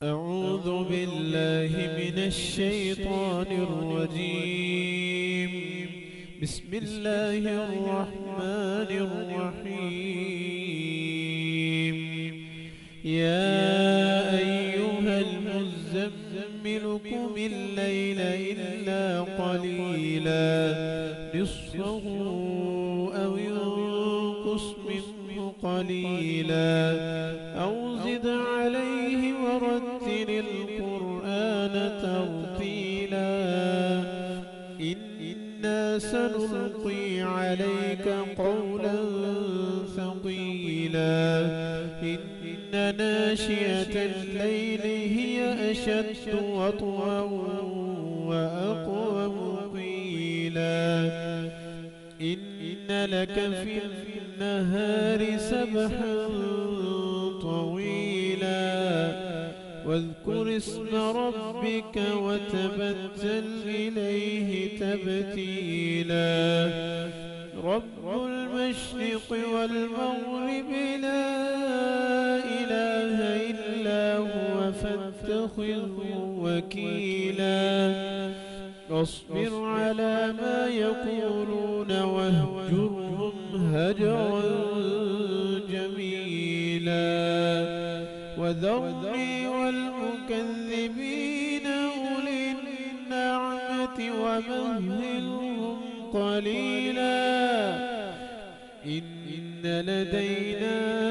أعوذ بالله من الشيطان الرجيم. بسم الله الرحمن الرحيم. يا أيها المزمل قم الليل إلا قليلا نصفه أو ينقص منه قليلا أو زد عليه ورتل القرآن ترتيلا إنا سنلقي عليك قولا ثقيلا إن ناشئة الليل هي أشد وطئا وأقوم قيلا إن لك في النهار سبحا طويلا واذكر اسم ربك وتبتل إليه تبتيلا رب المشرق والمغرب لا إله إلا هو فاتخذه وكيلا واصبر على ما يقولون واهجرهم هجرا جميلا وذرني والمكذبين أولي النعمة ومهلهم قليلا إن لدينا